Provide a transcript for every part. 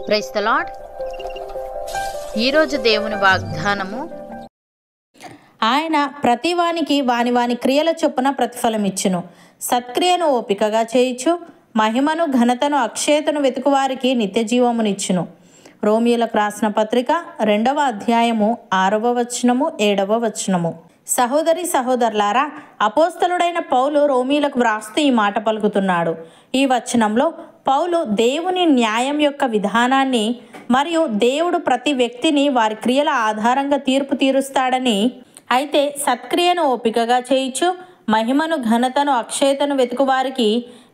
Praise the lord. ఈరోజు దేవుని వాగ్దానము, ఆయన ప్రతివానికి వాని వాని క్రియల చొప్పున ప్రతిఫలం ఇచ్చును. సత్క్రియను ఓపికగా చేయుచు మహిమను ఘనతను అక్షయతను వెతుకువారికి నిత్య జీవమునిచ్చును. రోమియోలకు రాసిన పత్రిక 2వ అధ్యాయము 6వ వచనము 7వ వచనము. సహోదరి సహోదరులారా, అపోస్తలుడైన పౌలు రోమీలకు వ్రాస్తూ ఈ మాట పలుకుతున్నాడు. ఈ వచనంలో పౌలు దేవుని న్యాయం యొక్క విధానాన్ని మరియు దేవుడు ప్రతి వ్యక్తిని వారి క్రియల ఆధారంగా తీర్పు తీరుస్తాడని, అయితే సత్క్రియను ఓపికగా చేయుచు మహిమను ఘనతను అక్షయతను వెతుకువారికి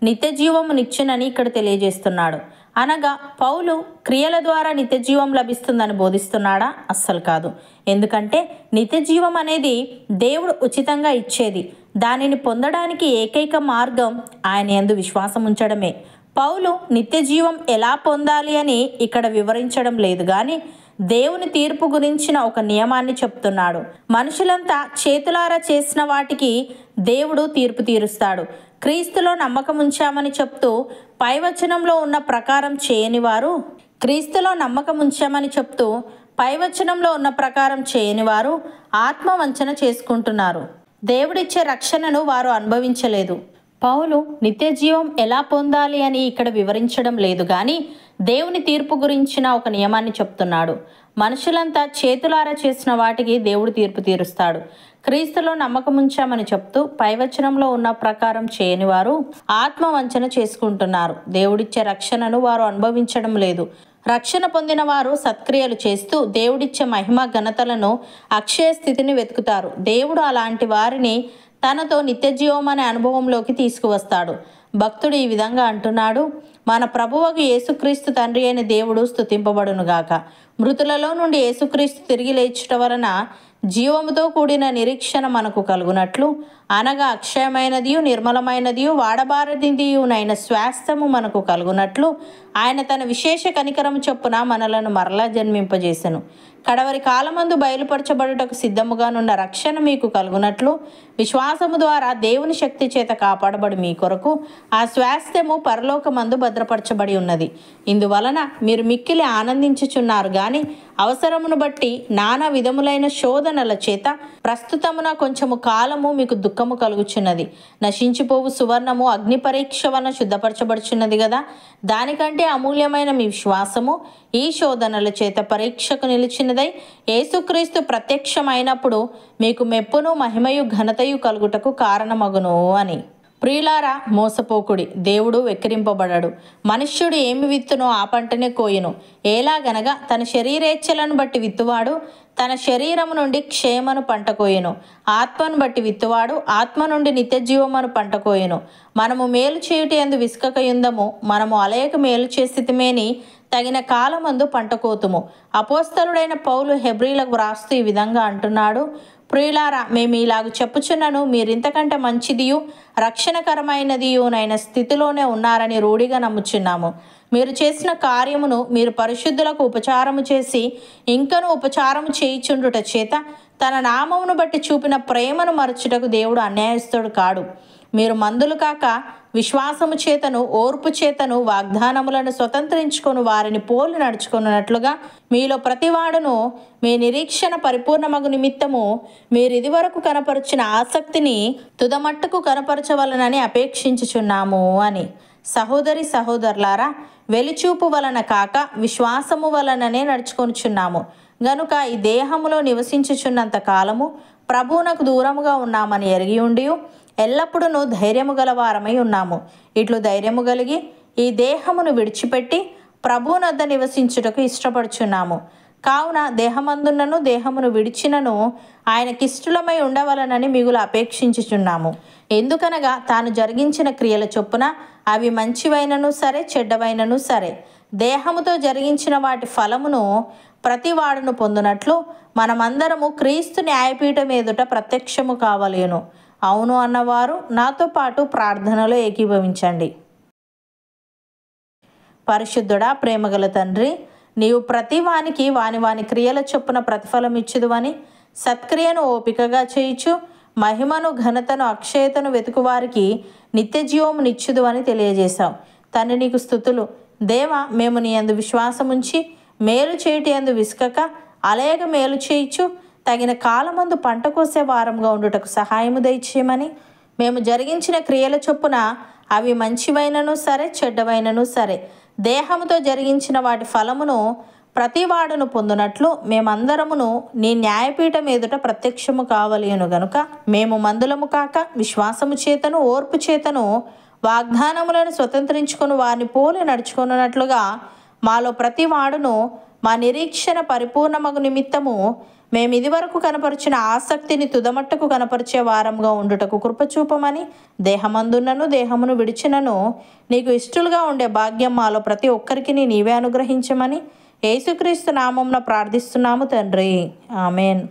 నిత్య జీవమునిచ్చునని ఇక్కడ తెలియజేస్తున్నాడు. అనగా పౌలు క్రియల ద్వారా నిత్య జీవం లభిస్తుందని బోధిస్తున్నాడా? అస్సలు కాదు. ఎందుకంటే నిత్య జీవం అనేది దేవుడు ఉచితంగా ఇచ్చేది. దానిని పొందడానికి ఏకైక మార్గం ఆయన యందు విశ్వాసం ఉంచడమే. పౌలు నిత్య జీవం ఎలా పొందాలి అని ఇక్కడ వివరించడం లేదు, కానీ దేవుని తీర్పు గురించిన ఒక నియమాన్ని చెప్తున్నాడు. మనుషులంతా చేతులారా చేసిన వాటికి దేవుడు తీర్పు తీరుస్తాడు. క్రీస్తులో నమ్మకం ఉంచామని చెప్తూ పైవచనంలో ఉన్న ప్రకారం చేయని వారు ఆత్మవంచన చేసుకుంటున్నారు. దేవుడిచ్చే రక్షణను వారు అనుభవించలేదు. పౌలు నిత్య జీవం ఎలా పొందాలి అని ఇక్కడ వివరించడం లేదు, కానీ దేవుని తీర్పు గురించిన ఒక నియమాన్ని చెప్తున్నాడు. మనుషులంతా చేతులారా చేసిన వాటికి దేవుడు తీర్పు తీరుస్తాడు. క్రీస్తులో నమ్మకం ఉంచామని చెప్తూ పైవచనంలో ఉన్న ప్రకారం చేయని వారు ఆత్మవంచన చేసుకుంటున్నారు. దేవుడిచ్చే రక్షణను వారు అనుభవించడం లేదు. రక్షణ పొందిన వారు సత్క్రియలు చేస్తూ దేవుడిచ్చే మహిమ ఘనతలను అక్షయ స్థితిని వెతుకుతారు. దేవుడు అలాంటి వారిని తనతో నిత్య జీవం అనే అనుభవంలోకి తీసుకువస్తాడు. భక్తుడు ఈ విధంగా అంటున్నాడు: మన ప్రభువకు యేసుక్రీస్తు తండ్రి అయిన దేవుడు స్తుతింపబడునుగాక. మృతులలో నుండి యేసుక్రీస్తు తిరిగి లేచుట వలన జీవముతో కూడిన నిరీక్షణ మనకు కలుగునట్లు, అనగా అక్షయమైనదియు నిర్మలమైనదియు వాడబారనిదియునైన స్వాస్థ్యము మనకు కలుగునట్లు ఆయన తన విశేష కనికరము చొప్పున మనలను మరలా జన్మింపజేసెను. కడవరి కాలమందు బయలుపరచబడుటకు సిద్ధముగానున్న రక్షణ మీకు కలుగునట్లు విశ్వాసము ద్వారా దేవుని శక్తి చేత కాపాడబడి మీ కొరకు ఆ స్వాస్థ్యము పరలోకమందు భద్రపరచబడి ఉన్నది. ఇందువలన మీరు మిక్కిలి ఆనందించుచున్నారు గాని అవసరమును బట్టి నానా విధములైన శోధనల చేత ప్రస్తుతమున కొంచెము కాలము మీకు దుఃఖము కలుగుచున్నది. నశించిపోవు సువర్ణము అగ్ని పరీక్ష వలన శుద్ధపరచబడుచున్నది కదా. దానికంటే అమూల్యమైన మీ విశ్వాసము ఈ శోధనల చేత పరీక్షకు నిలిచినదై యేసుక్రీస్తు ప్రత్యక్షమైనప్పుడు మీకు మెప్పును మహిమయు ఘనతయు కలుగుటకు కారణమగును అని. ప్రియులారా, మోసపోకుడి. దేవుడు వెక్కిరింపబడడు. మనుష్యుడు ఏమి విత్తునో ఆ పంటనే కోయును. ఎలాగనగా తన శరీరేచ్ఛలను బట్టి విత్తువాడు తన శరీరము నుండి క్షేమను పంట కోయును. ఆత్మను బట్టి విత్తువాడు ఆత్మ నుండి నిత్య జీవమును పంట కోయును. మనము మేలు చేయుట యందు విసుకకయుందము, మనము అలయక మేలు చేసితిమేని తగిన కాలమందు పంట కోతుము. అపోస్తలుడైన పౌలు హెబ్రీలకు వ్రాస్తూ ఈ విధంగా అంటున్నాడు: ప్రియులారా, మేము ఇలాగ చెప్పుచున్నను, మీరింతకంటే మంచిదియు రక్షణకరమైనదియునైన స్థితిలోనే ఉన్నారని రూఢిగా నమ్ముచున్నాము. మీరు చేసిన కార్యమును మీరు పరిశుద్ధులకు ఉపచారము చేసి ఇంకను ఉపచారము చేయుచుండుట చేత తన నామమును బట్టి చూపిన ప్రేమను మరచుటకు దేవుడు అన్యాయస్తుడు కాడు. మీరు మందులు కాక విశ్వాసము చేతను ఓర్పు చేతను వాగ్దానములను స్వతంత్రించుకొని వారిని పోలి నడుచుకున్నట్లుగా మీలో ప్రతివాడును మీ నిరీక్షణ పరిపూర్ణమగు నిమిత్తము మీరు ఇదివరకు కనపరిచిన ఆసక్తిని తుదమట్టుకు కనపరచవలనని అపేక్షించుచున్నాము అని. సహోదరి సహోదరులారా, వెలిచూపు వలన కాక విశ్వాసము వలననే నడుచుకొనుచున్నాము గనుక ఈ దేహములో నివసించుచున్నంత కాలము ప్రభువునకు దూరముగా ఉన్నామని ఎరిగి ఉండి ఎల్లప్పుడూ ధైర్యము గలవారమై ఉన్నాము. ఇట్లు ధైర్యము కలిగి ఈ దేహమును విడిచిపెట్టి ప్రభువునొద్ద నివసించుటకు ఇష్టపడుచున్నాము. కావున దేహమందున్నను దేహమును విడిచినను ఆయనకిష్టలమై ఉండవలనని మిగులు అపేక్షించుచున్నాము. ఎందుకనగా తాను జరిగించిన క్రియల చొప్పున అవి మంచివైనను సరే చెడ్డవైనను సరే దేహముతో జరిగించిన వాటి ఫలమును ప్రతివాడును పొందునట్లు మనమందరము క్రీస్తు న్యాయపీఠం ఎదుట ప్రత్యక్షము కావలేను. అవును అన్నవారు నాతో పాటు ప్రార్థనలో ఏకీభవించండి. పరిశుద్ధుడా, ప్రేమగల తండ్రి, నీవు ప్రతి వానికి వాని క్రియల చొప్పున ప్రతిఫలం ఇచ్చుదువని, సత్క్రియను ఓపికగా చేయుచు మహిమను ఘనతను అక్షయతను వెతుకువారికి నిత్య జీవమునిచ్చుదు అని తెలియజేశావు. తండ్రి నీకు స్తుతులు. దేవా, మేము నీ యందు విశ్వాసముంచి మేలు చేయటి యందు విసుకక అలేగ మేలు చేయిచు తగిన కాలమందు పంట కోసే వారంగా ఉండుటకు సహాయము దయచేయమని, మేము జరిగించిన క్రియల చొప్పున అవి మంచివైనను సరే చెడ్డవైనను సరే దేహముతో జరిగించిన వాటి ఫలమును ప్రతివాడును పొందునట్లు మేమందరమును నీ న్యాయపీఠం ఎదుట ప్రత్యక్షము కావలేను గనుక మేము మందులము కాక విశ్వాసము చేతను ఓర్పు చేతను వాగ్దానములను స్వతంత్రించుకొని వారిని పోలి నడుచుకున్నట్లుగా మాలో ప్రతి వాడును మా నిరీక్షణ పరిపూర్ణమగు నిమిత్తము మేము ఇదివరకు కనపరిచిన ఆసక్తిని తుదమట్టుకు కనపరిచే వారంగా ఉండుటకు కృపచూపమని, దేహమందున్నను దేహమును విడిచినను నీకు ఇష్టలుగా ఉండే భాగ్యం మాలో ప్రతి ఒక్కరికి నీవే అనుగ్రహించమని యేసుక్రీస్తు నామమున ప్రార్థిస్తున్నాము తండ్రి. ఆమెన్.